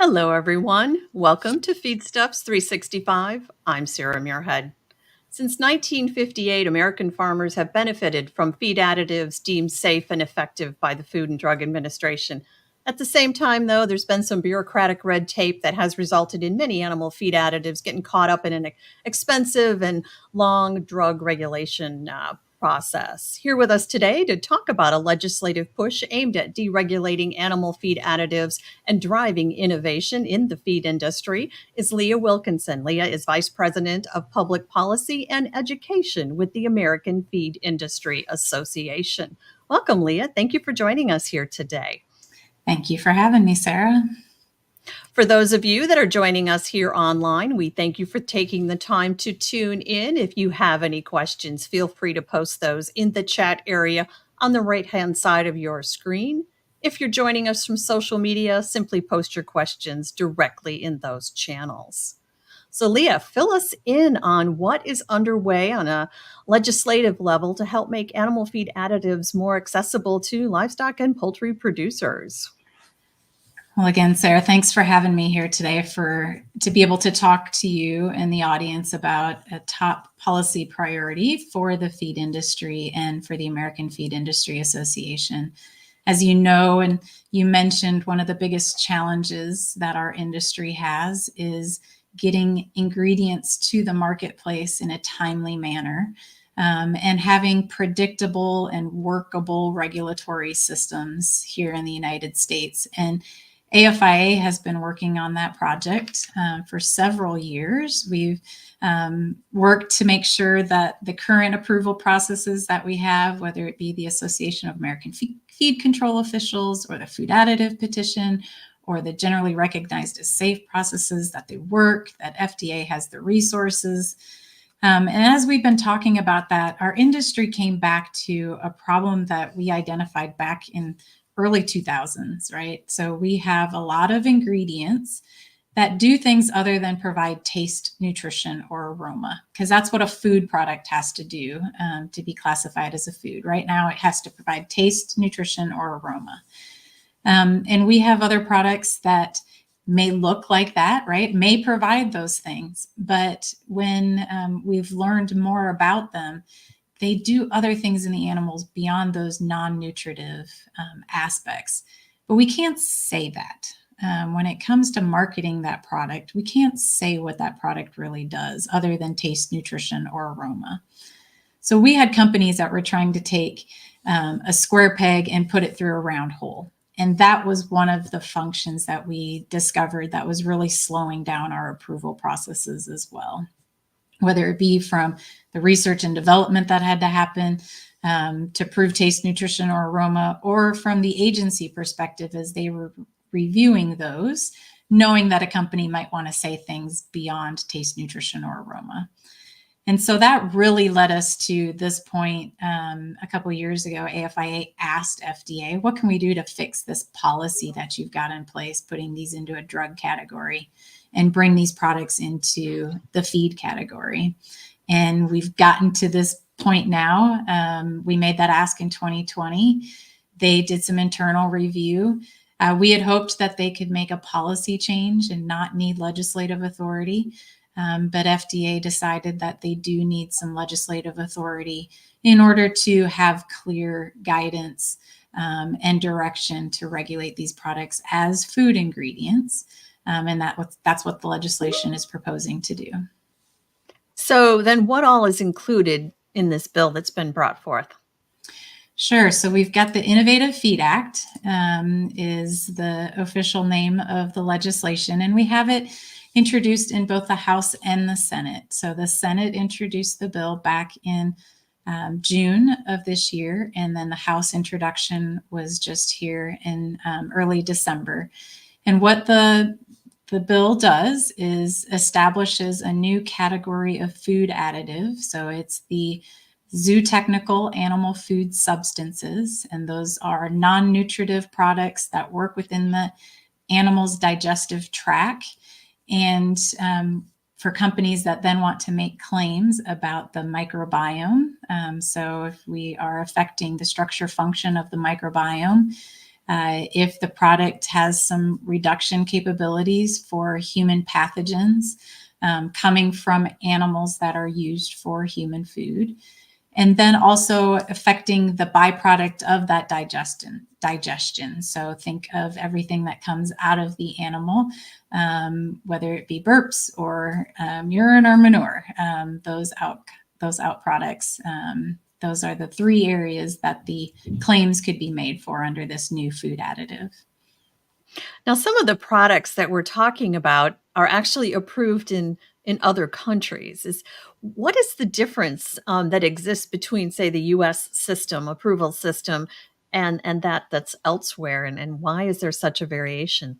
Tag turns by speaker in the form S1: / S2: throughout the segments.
S1: Hello, everyone. Welcome to Feedstuffs 365. I'm Sarah Muirhead. Since 1958, American farmers have benefited from feed additives deemed safe and effective by the Food and Drug Administration. At the same time, though, there's been some bureaucratic red tape that has resulted in many animal feed additives getting caught up in an expensive and long drug regulation process. Here with us today to talk about a legislative push aimed at deregulating animal feed additives and driving innovation in the feed industry is Leah Wilkinson. Leah is Vice President of Public Policy and Education with the American Feed Industry Association. Welcome, Leah. Thank you for joining us here today.
S2: Thank you for having me, Sarah.
S1: For those of you that are joining us here online, we thank you for taking the time to tune in. If you have any questions, feel free to post those in the chat area on the right-hand side of your screen. If you're joining us from social media, simply post your questions directly in those channels. So Leah, fill us in on what is underway on a legislative level to help make animal feed additives more accessible to livestock and poultry producers.
S2: Well, again, Sarah, thanks for having me here today to be able to talk to you and the audience about a top policy priority for the feed industry and for the American Feed Industry Association. As you know, and you mentioned, one of the biggest challenges that our industry has is getting ingredients to the marketplace in a timely manner, and having predictable and workable regulatory systems here in the United States. And AFIA has been working on that project for several years. We've worked to make sure that the current approval processes that we have, whether it be the Association of American Feed Control Officials or the Food Additive Petition, or the generally recognized as safe processes, that they work, that FDA has the resources. And as we've been talking about that, our industry came back to a problem that we identified back in early 2000s, right? So we have a lot of ingredients that do things other than provide taste, nutrition, or aroma, because that's what a food product has to do to be classified as a food. Right now, it has to provide taste, nutrition, or aroma. And we have other products that may look like that, right? May provide those things. But when we've learned more about them, they do other things in the animals beyond those non-nutritive aspects. But we can't say that. When it comes to marketing that product, we can't say what that product really does other than taste, nutrition, or aroma. So we had companies that were trying to take a square peg and put it through a round hole. And that was one of the functions that we discovered that was really slowing down our approval processes as well, whether it be from the research and development that had to happen to prove taste, nutrition, or aroma, or from the agency perspective as they were reviewing those, knowing that a company might want to say things beyond taste, nutrition, or aroma. And so that really led us to this point. A couple of years ago, AFIA asked FDA, what can we do to fix this policy that you've got in place, putting these into a drug category and bring these products into the feed category? And we've gotten to this point now. We made that ask in 2020. They did some internal review. We had hoped that they could make a policy change and not need legislative authority. But FDA decided that they do need some legislative authority in order to have clear guidance and direction to regulate these products as food ingredients. And that's what the legislation is proposing to do.
S1: So then what all is included in this bill that's been brought forth?
S2: Sure. So we've got the Innovative Feed Act is the official name of the legislation, and we have it introduced in both the House and the Senate. So the Senate introduced the bill back in June of this year, and then the House introduction was just here in early December. And what the bill does is establishes a new category of food additive. So it's the zootechnical animal food substances, and those are non-nutritive products that work within the animal's digestive tract. And for companies that then want to make claims about the microbiome, so if we are affecting the structure function of the microbiome, If the product has some reduction capabilities for human pathogens coming from animals that are used for human food, and then also affecting the byproduct of that digestion. So think of everything that comes out of the animal, whether it be burps or urine or manure, those out products. Those are the three areas that the claims could be made for under this new food additive.
S1: Now, some of the products that we're talking about are actually approved in other countries. What is the difference that exists between, say, the U.S. approval system, and that's elsewhere, and why is there such a variation?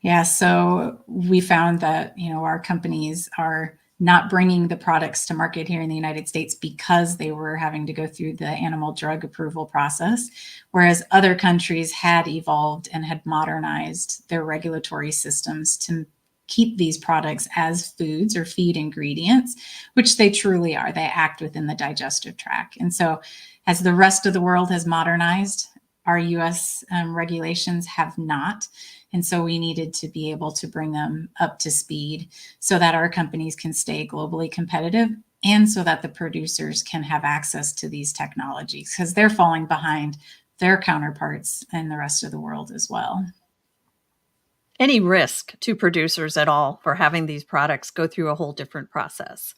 S2: Yeah, so we found that, our companies are not bringing the products to market here in the United States because they were having to go through the animal drug approval process, whereas other countries had evolved and had modernized their regulatory systems to keep these products as foods or feed ingredients, which they truly are. They act within the digestive tract. And so as the rest of the world has modernized, our US regulations have not. And so we needed to be able to bring them up to speed so that our companies can stay globally competitive and so that the producers can have access to these technologies, because they're falling behind their counterparts in the rest of the world as well.
S1: Any risk to producers at all for having these products go through a whole different process?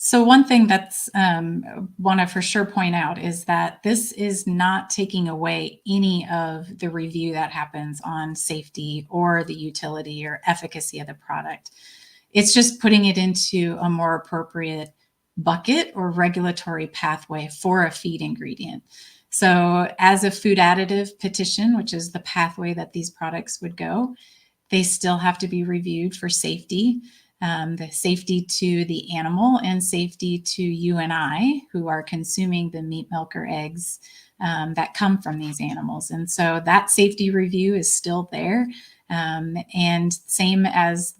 S2: So one thing that's want to for sure point out is that this is not taking away any of the review that happens on safety or the utility or efficacy of the product. It's just putting it into a more appropriate bucket or regulatory pathway for a feed ingredient. So as a food additive petition, which is the pathway that these products would go, they still have to be reviewed for safety. The safety to the animal and safety to you and I who are consuming the meat, milk, or eggs that come from these animals. And so that safety review is still there. And same as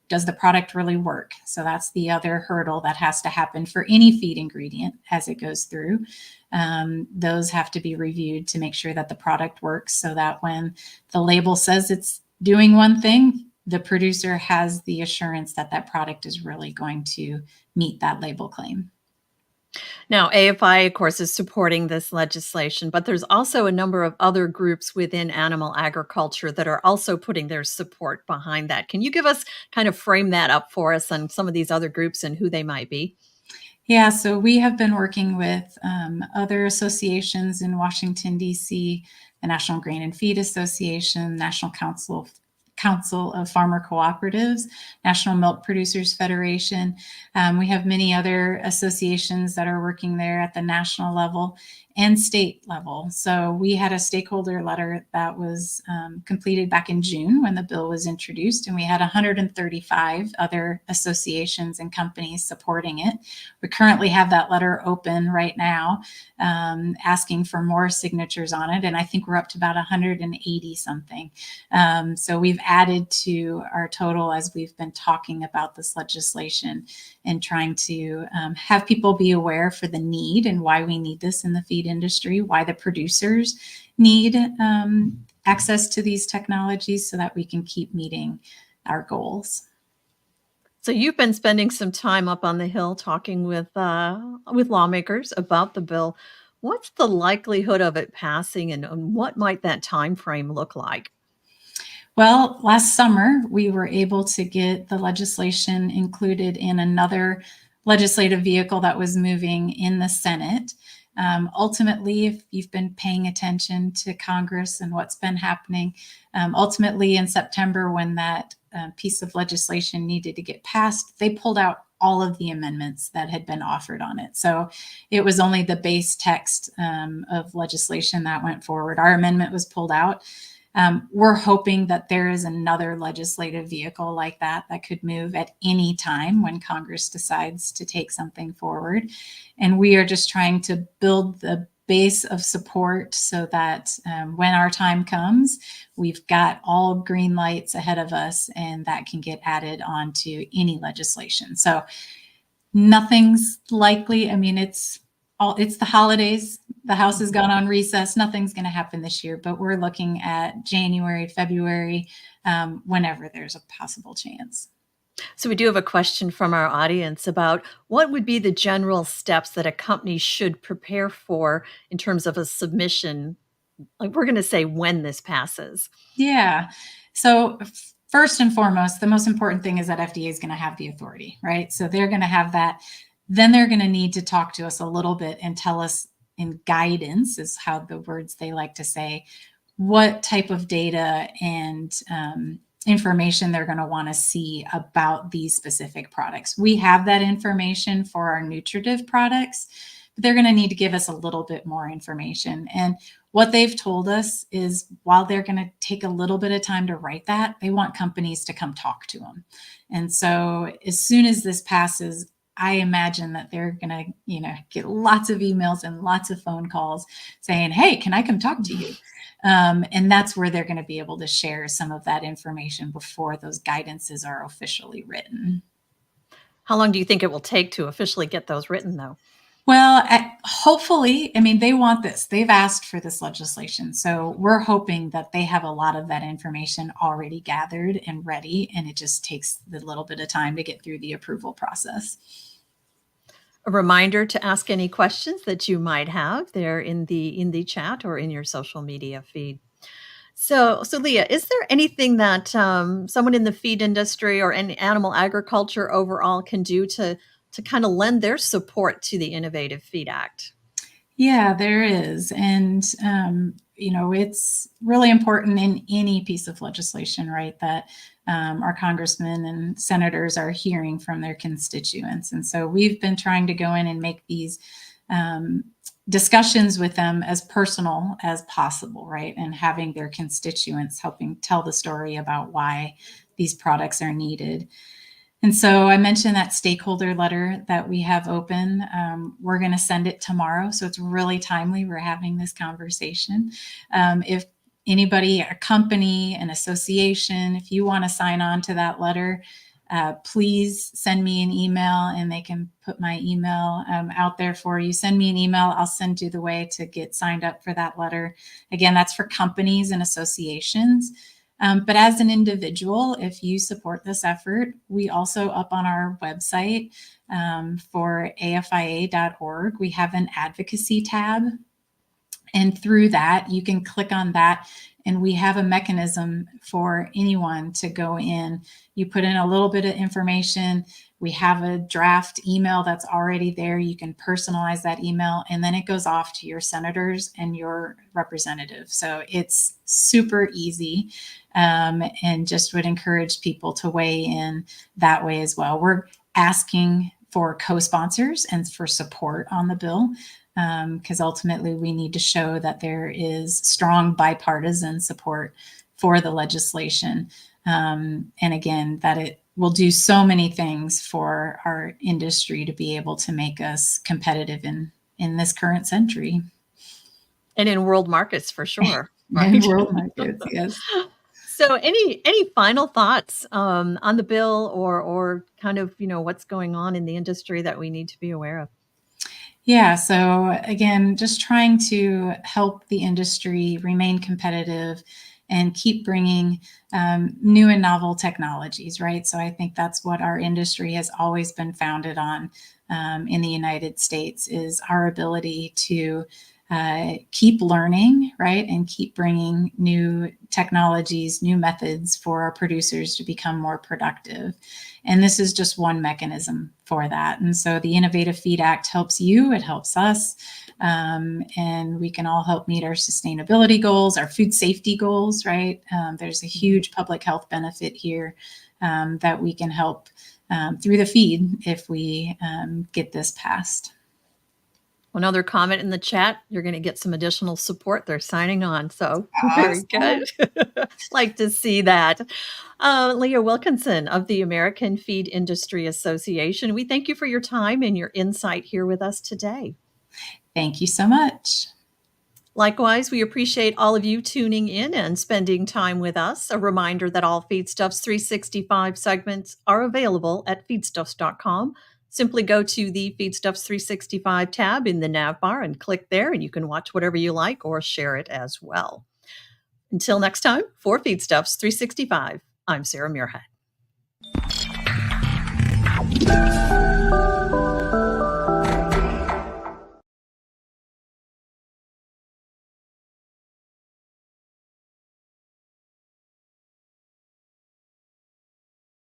S2: does the product really work? So that's the other hurdle that has to happen for any feed ingredient as it goes through. Those have to be reviewed to make sure that the product works, so that when the label says it's doing one thing, the producer has the assurance that that product is really going to meet that label claim.
S1: Now, AFI, of course, is supporting this legislation, but there's also a number of other groups within animal agriculture that are also putting their support behind that. Can you give us kind of frame that up for us on some of these other groups and who they might be?
S2: Yeah, so we have been working with other associations in Washington, D.C., the National Grain and Feed Association, National Council of Farmer Cooperatives, National Milk Producers Federation. We have many other associations that are working there at the national level and state level. So we had a stakeholder letter that was completed back in June when the bill was introduced, and we had 135 other associations and companies supporting it. We currently have that letter open right now, asking for more signatures on it, and I think we're up to about 180 something. So we've added to our total as we've been talking about this legislation and trying to have people be aware for the need and why we need this in the feed industry, why the producers need access to these technologies so that we can keep meeting our goals.
S1: So you've been spending some time up on the Hill talking with lawmakers about the bill. What's the likelihood of it passing, and what might that time frame look like?
S2: Well, last summer, we were able to get the legislation included in another legislative vehicle that was moving in the Senate. Ultimately, if you've been paying attention to Congress and what's been happening, ultimately in September, when that piece of legislation needed to get passed, they pulled out all of the amendments that had been offered on it. So it was only the base text of legislation that went forward. Our amendment was pulled out. We're hoping that there is another legislative vehicle like that could move at any time when Congress decides to take something forward. And we are just trying to build the base of support so that when our time comes, we've got all green lights ahead of us, and that can get added onto any legislation. So nothing's likely. I mean, it's it's the holidays. The House has gone on recess. Nothing's going to happen this year, but we're looking at January, February, whenever there's a possible chance.
S1: So we do have a question from our audience about what would be the general steps that a company should prepare for in terms of a submission. Like, we're going to say when this passes.
S2: Yeah. So first and foremost, the most important thing is that FDA is going to have the authority, right? So they're going to have that. Then they're going to need to talk to us a little bit and tell us in guidance, is how the words they like to say, what type of data and information they're going to want to see about these specific products. We have that information for our nutritive products, but they're going to need to give us a little bit more information. And what they've told us is, while they're going to take a little bit of time to write that, they want companies to come talk to them. And so as soon as this passes, I imagine that they're going to, get lots of emails and lots of phone calls saying, hey, can I come talk to you? And that's where they're going to be able to share some of that information before those guidances are officially written.
S1: How long do you think it will take to officially get those written, though?
S2: Well, hopefully, they want this. They've asked for this legislation. So we're hoping that they have a lot of that information already gathered and ready, and it just takes the little bit of time to get through the approval process.
S1: A reminder to ask any questions that you might have there in the chat or in your social media feed. So Leah, is there anything that someone in the feed industry or any animal agriculture overall can do to kind of lend their support to the Innovative Feed Act?
S2: Yeah, there is. And, it's really important in any piece of legislation, right, that our congressmen and senators are hearing from their constituents. And so we've been trying to go in and make these discussions with them as personal as possible, right? And having their constituents helping tell the story about why these products are needed. And so I mentioned that stakeholder letter that we have open. We're going to send it tomorrow. So it's really timely. We're having this conversation. If anybody, a company, an association, if you want to sign on to that letter, please send me an email, and they can put my email out there for you. Send me an email. I'll send you the way to get signed up for that letter. Again, that's for companies and associations. But as an individual, if you support this effort, we also, up on our website for afia.org, we have an advocacy tab. And through that, you can click on that, and we have a mechanism for anyone to go in. You put in a little bit of information. We have a draft email that's already there. You can personalize that email, and then it goes off to your senators and your representatives. So it's super easy, and just would encourage people to weigh in that way as well. We're asking for co-sponsors and for support on the bill, because ultimately we need to show that there is strong bipartisan support for the legislation. And again, that it will do so many things for our industry to be able to make us competitive in this current century.
S1: And in world markets, for sure.
S2: Right? In world markets, yes.
S1: So any final thoughts on the bill or kind of, what's going on in the industry that we need to be aware of?
S2: Yeah. So again, just trying to help the industry remain competitive and keep bringing new and novel technologies, right? So I think that's what our industry has always been founded on in the United States, is our ability to keep learning, right? And keep bringing new technologies, new methods for our producers to become more productive. And this is just one mechanism for that. And so the Innovative Feed Act helps you, it helps us, and we can all help meet our sustainability goals, our food safety goals, right? There's a huge public health benefit here that we can help through the feed if we get this passed.
S1: Another comment in the chat, you're going to get some additional support. They're signing on. So very good. Like to see that. Leah Wilkinson of the American Feed Industry Association, we thank you for your time and your insight here with us today.
S2: Thank you so much.
S1: Likewise, we appreciate all of you tuning in and spending time with us. A reminder that all Feedstuffs 365 segments are available at feedstuffs.com. Simply go to the Feedstuffs 365 tab in the nav bar and click there, and you can watch whatever you like or share it as well. Until next time, for Feedstuffs 365, I'm Sarah Muirhead.